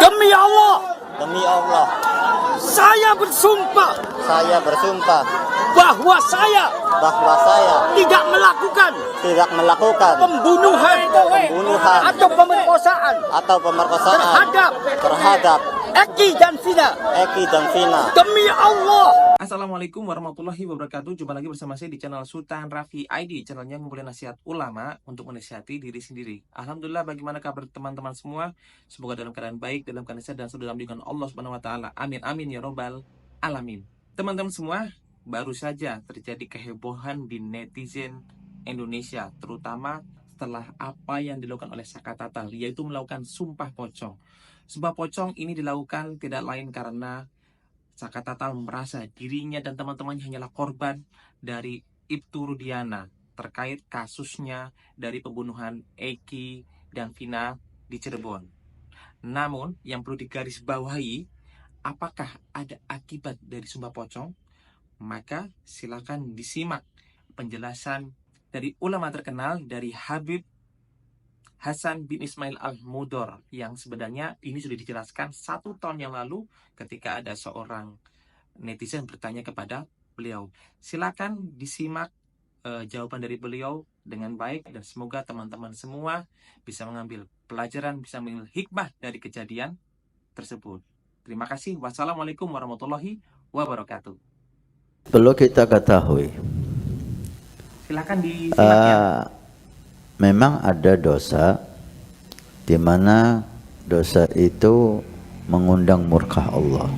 Demi Allah, demi Allah, saya bersumpah saya bersumpah bahwa saya bahwa saya tidak melakukan tidak melakukan pembunuhan atau pemerkosaan atau pemerkosaan terhadap Eki dan Vina. Eki dan Vina. Demi Allah. Assalamualaikum warahmatullahi wabarakatuh. Jumpa lagi bersama saya di channel Sultan Raffi ID, channelnya ngumpulin nasihat ulama untuk menasihati diri sendiri. Alhamdulillah, bagaimana kabar teman-teman semua? Semoga dalam keadaan baik, dalam keadaan sehat, dan sudah dalam lindungan Allah Subhanahu wa taala. Amin amin ya robbal alamin. Teman-teman semua, baru saja terjadi kehebohan di netizen Indonesia, terutama setelah apa yang dilakukan oleh Saka Tatal, yaitu melakukan sumpah pocong. Sumpah pocong ini dilakukan tidak lain karena Saka Tatal merasa dirinya dan teman-temannya hanyalah korban dari Ibtu Rudiana terkait kasusnya dari pembunuhan Eki dan Vina di Cirebon. Namun yang perlu digarisbawahi, apakah ada akibat dari sumpah pocong? Maka silakan disimak penjelasan dari ulama terkenal, dari Habib Hasan bin Ismail Al-Mudor, yang sebenarnya ini sudah dijelaskan 1 tahun yang lalu ketika ada seorang netizen bertanya kepada beliau. Silakan disimak jawaban dari beliau dengan baik, dan semoga teman-teman semua bisa mengambil pelajaran, bisa mengambil hikmah dari kejadian tersebut. Terima kasih. Wassalamualaikum warahmatullahi wabarakatuh. Perlu kita ketahui, Silakan disimak ya. memang ada dosa di mana dosa itu mengundang murka Allah,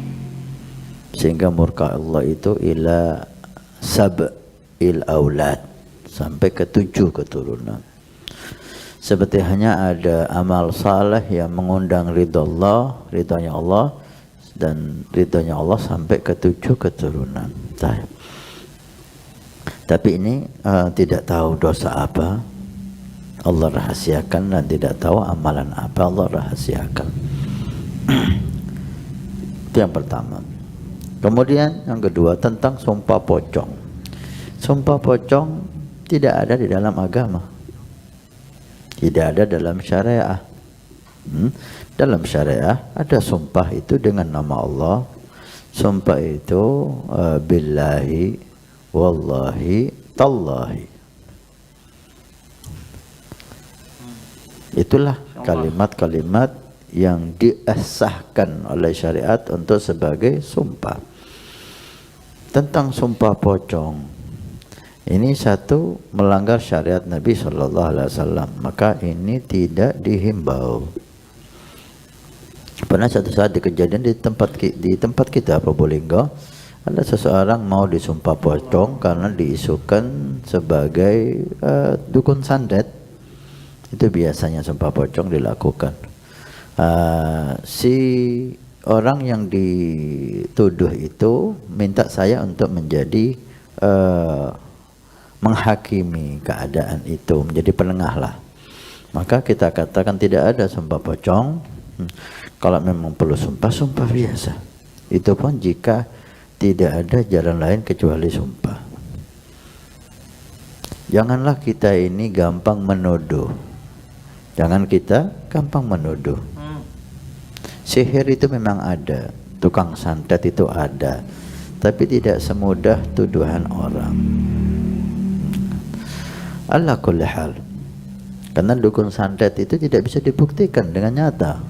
sehingga murka Allah itu ila sab'il aulad, sampai ke 7 keturunan. Seperti hanya ada amal saleh yang mengundang ridhonya Allah dan ridhonya Allah sampai ke 7 keturunan. Tapi ini tidak tahu dosa apa Allah rahasiakan, dan tidak tahu amalan apa Allah rahasiakan. Itu yang pertama. Kemudian yang kedua tentang sumpah pocong. Sumpah pocong tidak ada di dalam agama, tidak ada dalam syariah. Dalam syariah ada sumpah itu dengan nama Allah. Sumpah itu billahi, wallahi, tallahi. Itulah kalimat-kalimat yang diasahkan oleh syariat untuk sebagai sumpah. Tentang sumpah pocong, ini satu melanggar syariat Nabi SAW, maka ini tidak dihimbau. Pernah satu saat di kejadian di tempat kita Probolinggo, ada seseorang mau disumpah pocong karena diisukan sebagai dukun santet. Itu biasanya sumpah pocong dilakukan. Si orang yang dituduh itu minta saya untuk menjadi menghakimi keadaan itu, menjadi penengah lah. Maka kita katakan tidak ada sumpah pocong. Kalau memang perlu sumpah, sumpah biasa. Itu pun jika tidak ada jalan lain kecuali sumpah. Janganlah kita ini gampang menuduh. Jangan kita gampang menuduh. Sihir itu memang ada, tukang santet itu ada, tapi tidak semudah tuduhan orang. Ala kulli hal, karena dukun santet itu tidak bisa dibuktikan dengan nyata.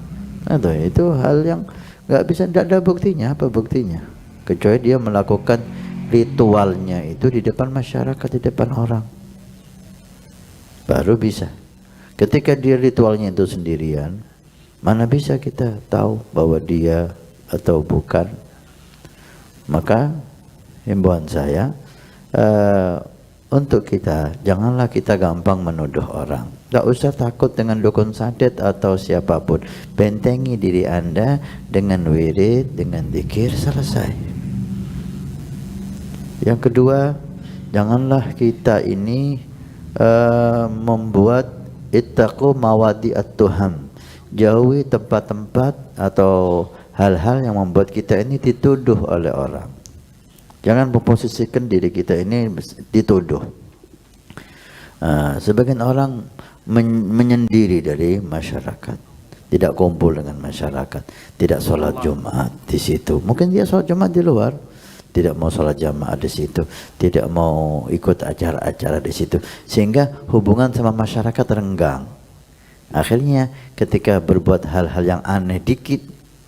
Itu hal yang nggak bisa, tidak ada buktinya. Apa buktinya? Kecuali dia melakukan ritualnya itu di depan masyarakat, di depan orang, baru bisa. Ketika dia ritualnya itu sendirian, mana bisa kita tahu bahwa dia atau bukan? Maka himbauan saya untuk kita, janganlah kita gampang menuduh orang. Tak usah takut dengan dukun santet atau siapapun. Bentengi diri Anda dengan wirid, dengan zikir, selesai. Yang kedua, janganlah kita ini membuat ittaqu mawadi'at tuham, jauhi tempat-tempat atau hal-hal yang membuat kita ini dituduh oleh orang. Jangan memposisikan diri kita ini dituduh. Sebagian orang menyendiri dari masyarakat, tidak kumpul dengan masyarakat, tidak sholat Jumat di situ. Mungkin dia sholat Jumat di luar, tidak mau sholat jamaah di situ, tidak mau ikut acara-acara di situ, sehingga hubungan sama masyarakat renggang. Akhirnya ketika berbuat hal-hal yang aneh dikit,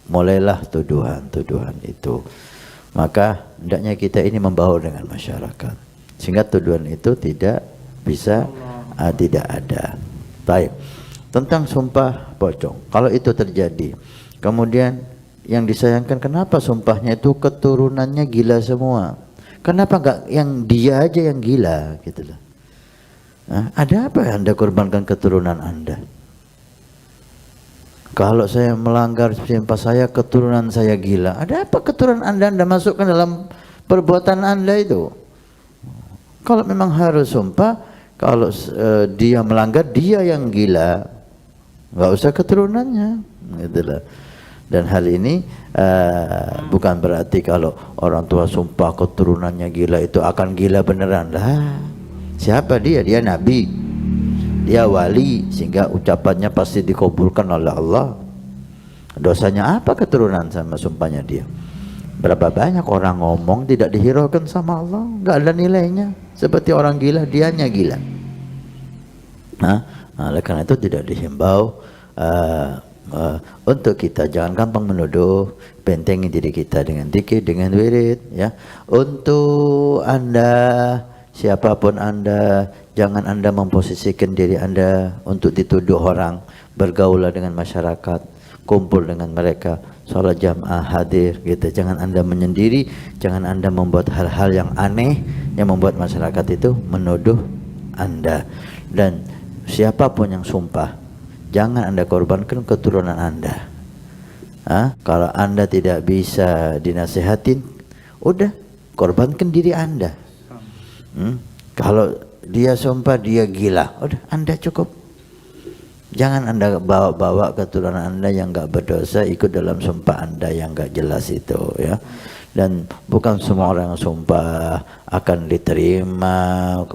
mulailah tuduhan-tuduhan itu. Maka hendaknya kita ini membaur dengan masyarakat, sehingga tuduhan itu tidak bisa tidak ada. Baik. Tentang sumpah pocong, kalau itu terjadi, kemudian yang disayangkan, kenapa sumpahnya itu keturunannya gila semua? Kenapa enggak yang dia aja yang gila gitu loh? Nah, ada apa Anda korbankan keturunan Anda? Kalau saya melanggar sumpah saya, keturunan saya gila. Ada apa keturunan Anda masukkan dalam perbuatan Anda itu? Kalau memang harus sumpah, kalau dia melanggar, dia yang gila, nggak usah keturunannya, gitulah. Dan hal ini bukan berarti kalau orang tua sumpah keturunannya gila itu akan gila beneran lah. Siapa dia? Dia nabi, dia wali, sehingga ucapannya pasti dikabulkan oleh Allah. Dosanya apa keturunan sama sumpahnya dia? Berapa banyak orang ngomong tidak dihiraukan sama Allah, nggak ada nilainya. Seperti orang gila, dianya gila. Nah, oleh karena itu tidak dihimbau untuk kita jangan gampang menuduh, bentengi diri kita dengan zikir, dengan wirid, ya. Untuk Anda, siapapun Anda, jangan Anda memposisikan diri Anda untuk dituduh orang. Bergaulah dengan masyarakat, kumpul dengan mereka, sholat jamaah, hadir gitu. Jangan Anda menyendiri, jangan Anda membuat hal-hal yang aneh yang membuat masyarakat itu menuduh Anda. Dan siapapun yang sumpah, jangan Anda korbankan keturunan Anda. Kalau Anda tidak bisa dinasihatin, udah korbankan diri Anda. Kalau dia sumpah dia gila, udah Anda cukup. Jangan Anda bawa-bawa keturunan Anda yang enggak berdosa ikut dalam sumpah Anda yang enggak jelas itu, ya. Dan bukan semua orang yang sumpah akan diterima,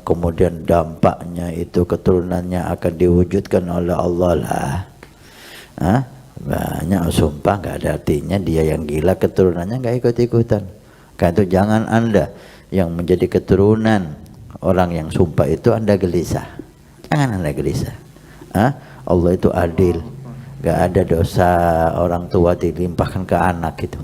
kemudian dampaknya itu keturunannya akan diwujudkan oleh Allah lah. Banyak sumpah nggak ada artinya, dia yang gila keturunannya nggak ikut-ikutan. Karena itu jangan Anda yang menjadi keturunan orang yang sumpah itu Anda gelisah. Jangan Anda gelisah. Allah itu adil, nggak ada dosa orang tua dilimpahkan ke anak itu.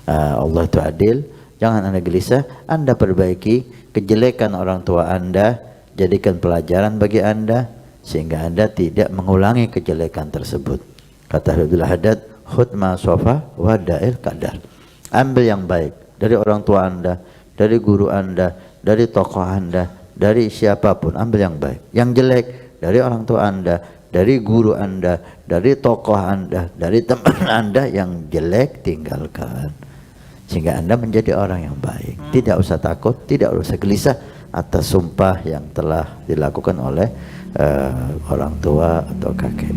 Allah itu adil, jangan Anda gelisah. Anda perbaiki kejelekan orang tua Anda, jadikan pelajaran bagi Anda sehingga Anda tidak mengulangi kejelekan tersebut. Kata Abdul Haddad, khudh ma sofa wa da'il qadar. Ambil yang baik dari orang tua Anda, dari guru Anda, dari tokoh Anda, dari siapapun, ambil yang baik. Yang jelek dari orang tua Anda, dari guru Anda, dari tokoh Anda, dari teman Anda, yang jelek tinggalkan. Sehingga Anda menjadi orang yang baik. Tidak usah takut, tidak usah gelisah atas sumpah yang telah dilakukan oleh orang tua atau kakek.